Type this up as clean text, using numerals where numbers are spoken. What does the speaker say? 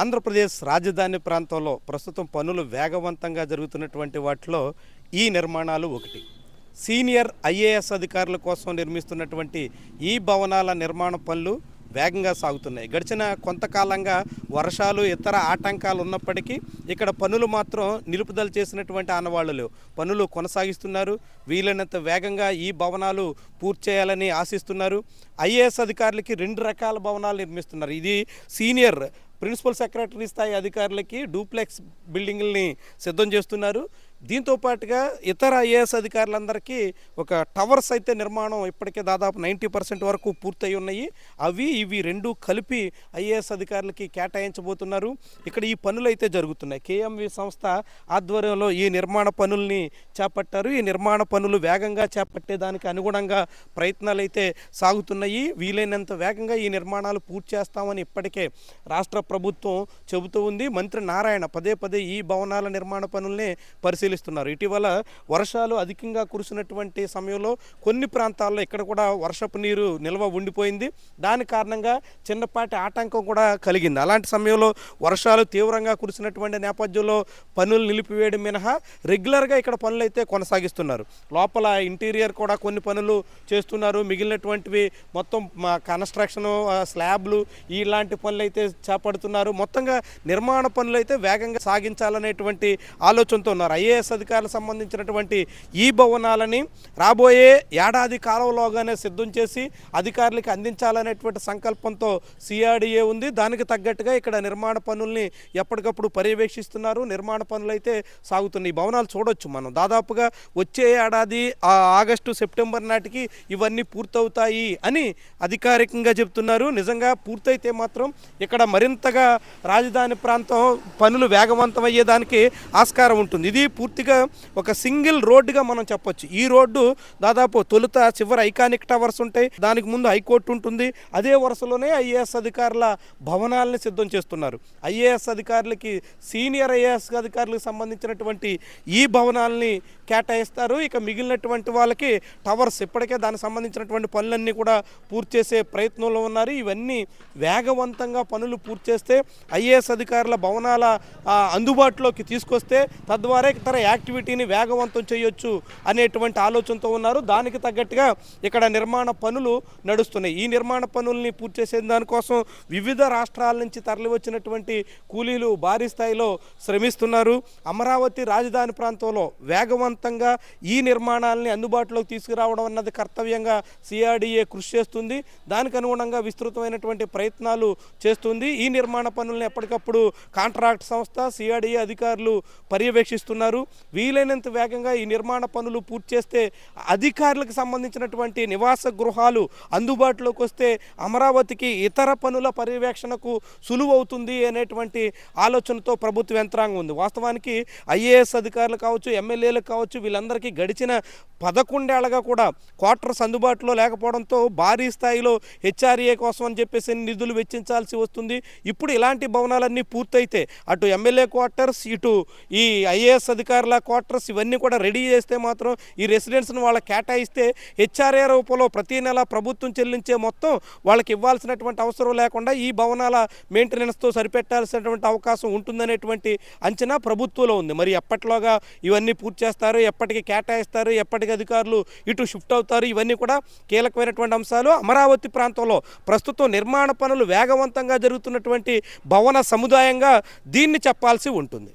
ఆంధ్రప్రదేశ్ రాజధాని ప్రాంతంలో ప్రస్తుతం పనులు వేగవంతంగా జరుగుతున్నటువంటి వాటిలో ఈ నిర్మాణాలు ఒకటి. సీనియర్ ఐఏఎస్ అధికారుల కోసం నిర్మిస్తున్నటువంటి ఈ భవనాల నిర్మాణ పనులు వేగంగా సాగుతున్నాయి. గడిచిన కొంతకాలంగా వర్షాలు ఇతర ఆటంకాలు ఉన్నప్పటికీ ఇక్కడ పనులు మాత్రం నిలుపుదల చేసినటువంటి ఆనవాళ్లు లేవు. పనులు కొనసాగిస్తున్నారు. వీలైనంత వేగంగా ఈ భవనాలు పూర్తి చేయాలని ఆశిస్తున్నారు. ఐఏఎస్ అధికారులకి 2 రకాల భవనాలు నిర్మిస్తున్నారు. ఇది సీనియర్ ప్రిన్సిపల్ సెక్రటరీ స్థాయి అధికారులకి డూప్లెక్స్ బిల్డింగుల్ని సిద్ధం చేస్తున్నారు. దీంతో పాటుగా ఇతర ఐఏఎస్ అధికారులందరికీ ఒక టవర్స్ అయితే నిర్మాణం ఇప్పటికే దాదాపు 90% వరకు పూర్తయి ఉన్నాయి. ఇవి 2 కలిపి ఐఏఎస్ అధికారులకి కేటాయించబోతున్నారు. ఇక్కడ ఈ పనులు అయితే జరుగుతున్నాయి. కేఎంవి సంస్థ ఆధ్వర్యంలో ఈ నిర్మాణ పనుల్ని చేపట్టారు. ఈ నిర్మాణ పనులు వేగంగా చేపట్టేదానికి అనుగుణంగా ప్రయత్నాలు అయితే సాగుతున్నాయి. వీలైనంత వేగంగా ఈ నిర్మాణాలు పూర్తి చేస్తామని ఇప్పటికే రాష్ట్ర ప్రభుత్వం చెబుతూ ఉంది. మంత్రి నారాయణ పదే ఈ భవనాల నిర్మాణ పనుల్ని పరిశీలిస్తున్నారు. ఇటీవల వర్షాలు అధికంగా కురిసినటువంటి సమయంలో కొన్ని ప్రాంతాల్లో ఇక్కడ కూడా వర్షపు నీరు నిల్వ ఉండిపోయింది. దాని కారణంగా చిన్నపాటి ఆటంకం కూడా కలిగింది. అలాంటి సమయంలో వర్షాలు తీవ్రంగా కురిసినటువంటి నేపథ్యంలో పనులు నిలిపివేయడం మినహా రెగ్యులర్గా ఇక్కడ పనులు అయితే కొనసాగిస్తున్నారు. లోపల ఇంటీరియర్ కూడా కొన్ని పనులు చేస్తున్నారు. మిగిలినటువంటివి మొత్తం కన్స్ట్రక్షను, స్లాబ్లు ఇలాంటి పనులు అయితే చేపడుతున్నారు. మొత్తంగా నిర్మాణ పనులు అయితే వేగంగా సాగించాలనేటువంటి ఆలోచనతో ఉన్నారు. ఐఏఎస్ అధికారులకు సంబంధించినటువంటి ఈ భవనాలని రాబోయే ఏడాది కాలంలోగానే సిద్ధం చేసి అధికారులకు అందించాలనేటువంటి సంకల్పంతో సిఆర్డీఏ ఉంది. దానికి తగ్గట్టుగా ఇక్కడ నిర్మాణ పనుల్ని ఎప్పటికప్పుడు పర్యవేక్షిస్తున్నారు. నిర్మాణ పనులు అయితే సాగుతున్నాయి. ఈ భవనాలు చూడొచ్చు మనం. దాదాపుగా వచ్చే ఏడాది ఆగస్టు సెప్టెంబర్ నాటికి ఇవన్నీ పూర్తవుతాయి అని అధికారికంగా చెప్తున్నారు. నిజంగా పూర్తయితే మాత్రం ఇక్కడ మరింతగా రాజధాని ప్రాంతం పనులు వేగవంతం అయ్యేదానికి ఆస్కారం ఉంటుంది. ఇది పూర్తిగా ఒక సింగిల్ రోడ్డుగా మనం చెప్పొచ్చు. ఈ రోడ్డు దాదాపు తొలుత చివరి ఐకానిక్ టవర్స్ ఉంటాయి. దానికి ముందు హైకోర్టు ఉంటుంది. అదే వరుసలోనే ఐఏఎస్ అధికారుల భవనాలని సిద్ధం చేస్తున్నారు. ఐఏఎస్ అధికారులకి, సీనియర్ ఐఏఎస్ అధికారులకు సంబంధించినటువంటి ఈ భవనాలని కేటాయిస్తారు. ఇక మిగిలినటువంటి వాళ్ళకి టవర్స్, ఇప్పటికే దానికి సంబంధించినటువంటి పనులన్నీ కూడా పూర్తి చేసే ప్రయత్నంలో ఉన్నారు. ఇవన్నీ వేగవంతంగా పనులు పూర్తి చేస్తే ఐఏఎస్ అధికారుల భవనాల అందుబాటులోకి తీసుకొస్తే తద్వారా ఇతర యాక్టివిటీని వేగవంతం చేయొచ్చు అనేటువంటి ఆలోచనతో ఉన్నారు. దానికి తగ్గట్టుగా ఇక్కడ నిర్మాణ పనులు నడుస్తున్నాయి. ఈ నిర్మాణ పనుల్ని పూర్తి చేసే దానికోసం వివిధ రాష్ట్రాల నుంచి తరలివచ్చినటువంటి కూలీలు భారీ స్థాయిలో శ్రమిస్తున్నారు. అమరావతి రాజధాని ప్రాంతంలో వేగవంతంగా ఈ నిర్మాణాలని అందుబాటులోకి తీసుకురావడం అన్నది కర్తవ్యంగా సిఆర్డీఏ కృషి చేస్తుంది. దానికి అనుగుణంగా విస్తృతమైనటువంటి ప్రయత్నాలు చేస్తుంది. ఈ నిర్మాణ పనులను ఎప్పటికప్పుడు కాంట్రాక్ట్ సంస్థ, సిఆర్డీఏ అధికారులు పర్యవేక్షిస్తున్నారు. వీలైనంత వేగంగా ఈ నిర్మాణ పనులు పూర్తి చేస్తే అధికారులకు సంబంధించినటువంటి నివాస గృహాలు అందుబాటులోకి వస్తే అమరావతికి ఇతర పనుల పర్యవేక్షణకు సులువు అవుతుంది అనేటువంటి ఆలోచనతో ప్రభుత్వ యంత్రాంగం ఉంది. వాస్తవానికి ఐఏఎస్ అధికారులు కావచ్చు, ఎమ్మెల్యేలకు కావచ్చు, వీళ్ళందరికీ గడిచిన 11 ఏళ్లుగా కూడా క్వార్టర్స్ అందుబాటులో లేకపోవడంతో భారీ స్థాయిలో హెచ్ఆర్ఏ కోసం అని చెప్పేసి నిధులు వెచ్చించాల్సి వస్తుంది. ఇప్పుడు ఇలాంటి భవనాలన్నీ పూర్తయితే అటు ఎమ్మెల్యే క్వార్టర్స్, ఇటు ఈ ఐఏఎస్ అధికారుల క్వార్టర్స్ ఇవన్నీ కూడా రెడీ చేస్తే మాత్రం ఈ రెసిడెన్స్ను వాళ్ళకి కేటాయిస్తే హెచ్ఆర్ఏ రూపంలో ప్రతి నెల ప్రభుత్వం చెల్లించే మొత్తం వాళ్ళకి ఇవ్వాల్సినటువంటి అవసరం లేకుండా ఈ భవనాల మెయింటెనెన్స్తో సరిపెట్టాల్సినటువంటి అవకాశం ఉంటుందనేటువంటి అంచనా ప్రభుత్వంలో ఉంది. మరి ఎప్పటిలోగా ఇవన్నీ పూర్తి చేస్తారు, ఎప్పటికి కేటాయిస్తారు, ఎప్పటికి అధికారులు ఇటు షిఫ్ట్ అవుతారు, ఇవన్నీ కూడా కీలకమైనటువంటి అంశాలు. అమరావతి ప్రాంతంలో ప్రస్తుతం నిర్మాణ పనులు వేగవంతంగా జరుగుతున్నటువంటి భవన సముదాయంగా దీన్ని చెప్పాల్సి ఉంటుంది.